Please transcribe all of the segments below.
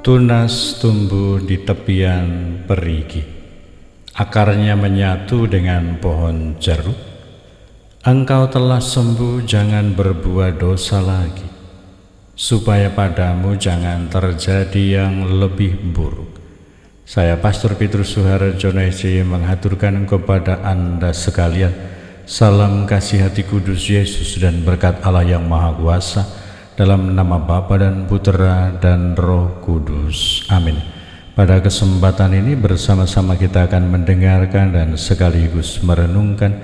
Tunas tumbuh di tepian perigi, akarnya menyatu dengan pohon jeruk. Engkau telah sembuh, jangan berbuat dosa lagi, supaya padamu jangan terjadi yang lebih buruk. Saya Pastor Petrus Suharjo menghaturkan kepada Anda sekalian salam kasih hati kudus Yesus dan berkat Allah yang Maha Kuasa, dalam nama Bapa dan Putera dan Roh Kudus. Amin. Pada kesempatan ini bersama-sama kita akan mendengarkan dan sekaligus merenungkan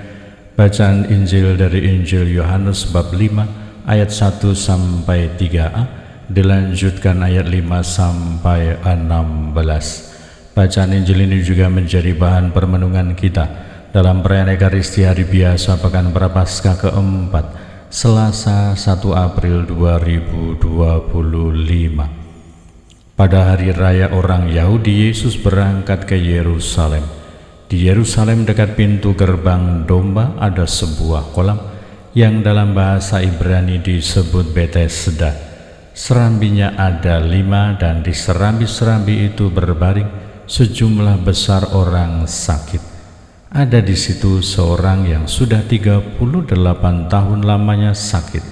bacaan Injil dari Injil Yohanes bab 5 ayat 1 sampai 3a, dilanjutkan ayat 5 sampai 16. Bacaan Injil ini juga menjadi bahan permenungan kita dalam perayaan Ekaristi hari biasa Pekan Prapaskah keempat, Selasa 1 April 2025. Pada hari raya orang Yahudi, Yesus berangkat ke Yerusalem. Di Yerusalem dekat pintu gerbang domba ada sebuah kolam yang dalam bahasa Ibrani disebut Betesda. Serambinya ada 5 dan di serambi-serambi itu berbaring sejumlah besar orang sakit. Ada di situ seorang yang sudah 38 tahun lamanya sakit.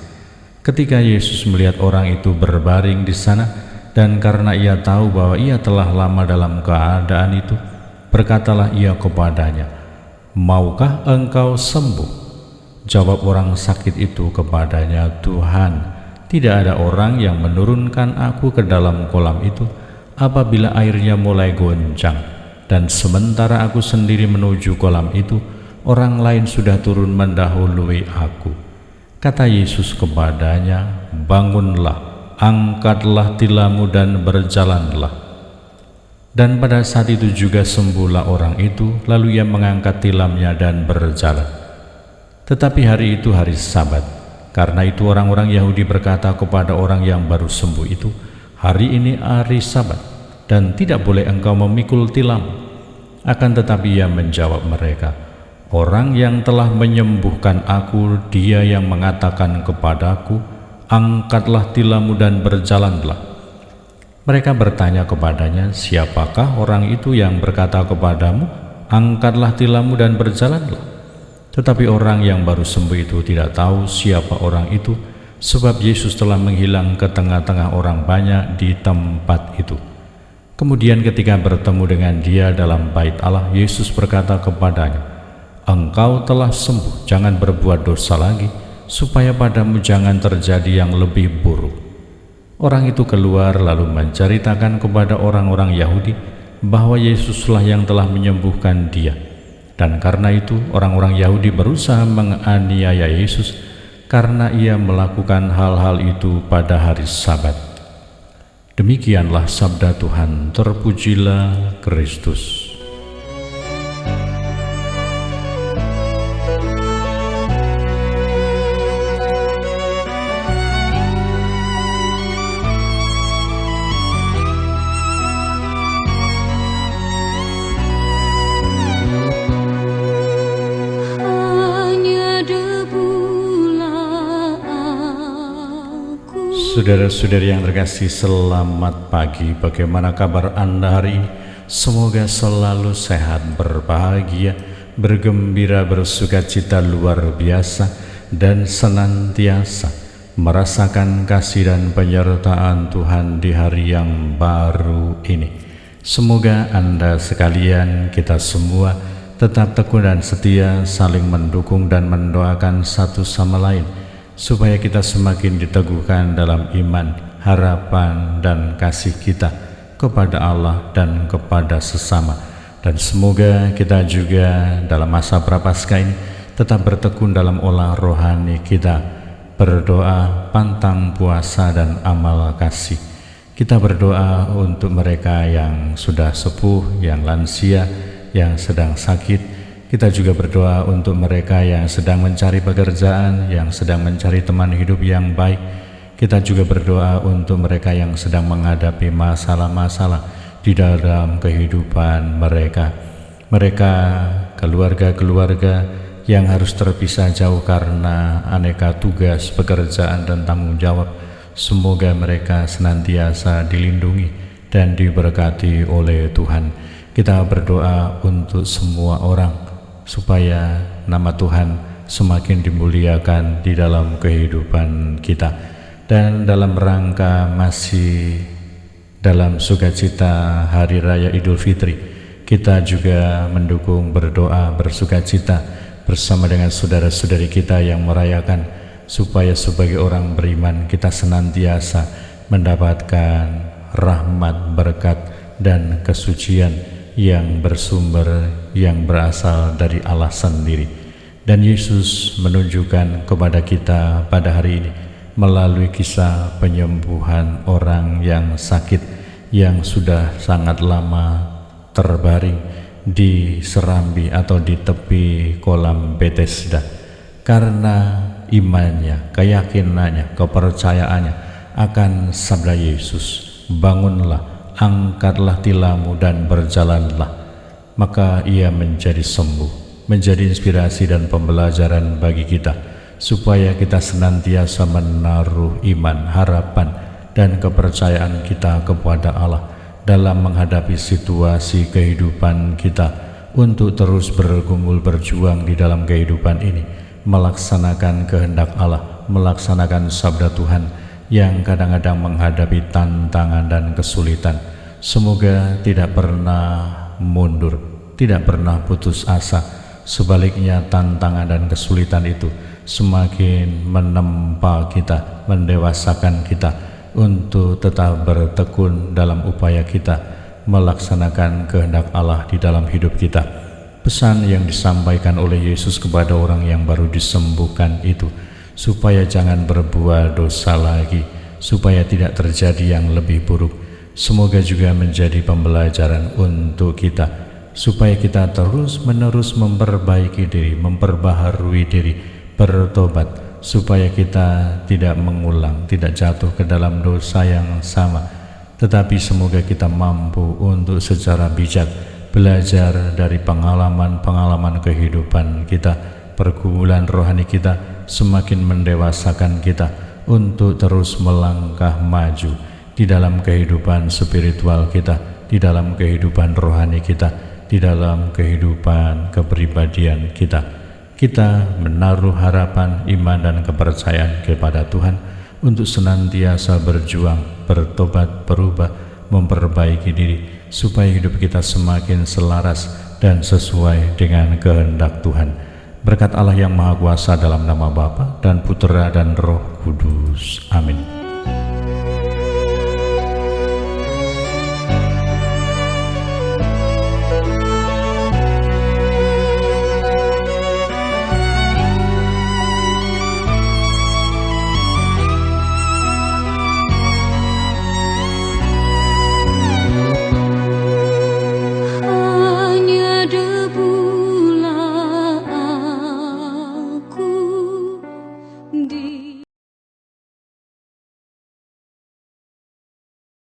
Ketika Yesus melihat orang itu berbaring di sana, dan karena ia tahu bahwa ia telah lama dalam keadaan itu, berkatalah ia kepadanya, "Maukah engkau sembuh?" Jawab orang sakit itu kepadanya, "Tuhan, tidak ada orang yang menurunkan aku ke dalam kolam itu apabila airnya mulai goncang. Dan sementara aku sendiri menuju kolam itu, orang lain sudah turun mendahului aku." Kata Yesus kepadanya, "Bangunlah, angkatlah tilammu dan berjalanlah." Dan pada saat itu juga sembuhlah orang itu, lalu ia mengangkat tilamnya dan berjalan. Tetapi hari itu hari Sabat. Karena itu orang-orang Yahudi berkata kepada orang yang baru sembuh itu, "Hari ini hari Sabat, dan tidak boleh engkau memikul tilam." Akan tetapi ia menjawab mereka, "Orang yang telah menyembuhkan aku, dia yang mengatakan kepadaku, 'Angkatlah tilammu dan berjalanlah.'" Mereka bertanya kepadanya, "Siapakah orang itu yang berkata kepadamu, 'Angkatlah tilammu dan berjalanlah'?" Tetapi orang yang baru sembuh itu tidak tahu siapa orang itu, sebab Yesus telah menghilang ke tengah-tengah orang banyak di tempat itu. Kemudian ketika bertemu dengan dia dalam bait Allah, Yesus berkata kepadanya, "Engkau telah sembuh, jangan berbuat dosa lagi, supaya padamu jangan terjadi yang lebih buruk." Orang itu keluar lalu menceritakan kepada orang-orang Yahudi bahwa Yesuslah yang telah menyembuhkan dia. Dan karena itu orang-orang Yahudi berusaha menganiaya Yesus karena ia melakukan hal-hal itu pada hari Sabat. Demikianlah sabda Tuhan, terpujilah Kristus. Saudara-saudari yang terkasih, selamat pagi. Bagaimana kabar Anda hari ini? Semoga selalu sehat, berbahagia, bergembira, bersukacita luar biasa, dan senantiasa merasakan kasih dan penyertaan Tuhan di hari yang baru ini. Semoga Anda sekalian, kita semua tetap tekun dan setia, saling mendukung dan mendoakan satu sama lain, supaya kita semakin diteguhkan dalam iman, harapan, dan kasih kita kepada Allah dan kepada sesama. Dan semoga kita juga dalam masa Prapaskah ini tetap bertekun dalam olah rohani kita, berdoa, pantang puasa, dan amal kasih. Kita berdoa untuk mereka yang sudah sepuh, yang lansia, yang sedang sakit. Kita juga berdoa untuk mereka yang sedang mencari pekerjaan, yang sedang mencari teman hidup yang baik. Kita juga berdoa untuk mereka yang sedang menghadapi masalah-masalah di dalam kehidupan mereka. Mereka keluarga-keluarga yang harus terpisah jauh karena aneka tugas, pekerjaan, dan tanggung jawab. Semoga mereka senantiasa dilindungi, dan diberkati oleh Tuhan. Kita berdoa untuk semua orang supaya nama Tuhan semakin dimuliakan di dalam kehidupan kita. Dan dalam rangka masih dalam sukacita Hari Raya Idul Fitri, kita juga mendukung berdoa bersukacita bersama dengan saudara-saudari kita yang merayakan, supaya sebagai orang beriman kita senantiasa mendapatkan rahmat, berkat, dan kesucian yang bersumber, yang berasal dari Allah sendiri. Dan Yesus menunjukkan kepada kita pada hari ini melalui kisah penyembuhan orang yang sakit, yang sudah sangat lama terbaring di serambi atau di tepi kolam Bethesda. Karena imannya, keyakinannya, kepercayaannya akan sabda Yesus, bangunlah, angkatlah tilammu dan berjalanlah. Maka ia menjadi sembuh, menjadi inspirasi dan pembelajaran bagi kita, supaya kita senantiasa menaruh iman, harapan, dan kepercayaan kita kepada Allah dalam menghadapi situasi kehidupan kita, untuk terus bergumul berjuang di dalam kehidupan ini, melaksanakan kehendak Allah, melaksanakan sabda Tuhan yang kadang-kadang menghadapi tantangan dan kesulitan. Semoga tidak pernah mundur, tidak pernah putus asa. Sebaliknya, tantangan dan kesulitan itu semakin menempa kita, mendewasakan kita untuk tetap bertekun dalam upaya kita melaksanakan kehendak Allah di dalam hidup kita. Pesan yang disampaikan oleh Yesus kepada orang yang baru disembuhkan itu, supaya jangan berbuat dosa lagi, supaya tidak terjadi yang lebih buruk, semoga juga menjadi pembelajaran untuk kita, supaya kita terus-menerus memperbaiki diri, memperbaharui diri, bertobat, supaya kita tidak mengulang, tidak jatuh ke dalam dosa yang sama. Tetapi semoga kita mampu untuk secara bijak belajar dari pengalaman-pengalaman kehidupan kita, pergumulan rohani kita semakin mendewasakan kita untuk terus melangkah maju di dalam kehidupan spiritual kita, di dalam kehidupan rohani kita, di dalam kehidupan kepribadian kita. Kita menaruh harapan, iman, dan kepercayaan kepada Tuhan untuk senantiasa berjuang, bertobat, berubah, memperbaiki diri, supaya hidup kita semakin selaras dan sesuai dengan kehendak Tuhan. Berkat Allah yang Maha Kuasa dalam nama Bapa dan Putera dan Roh Kudus. Amin.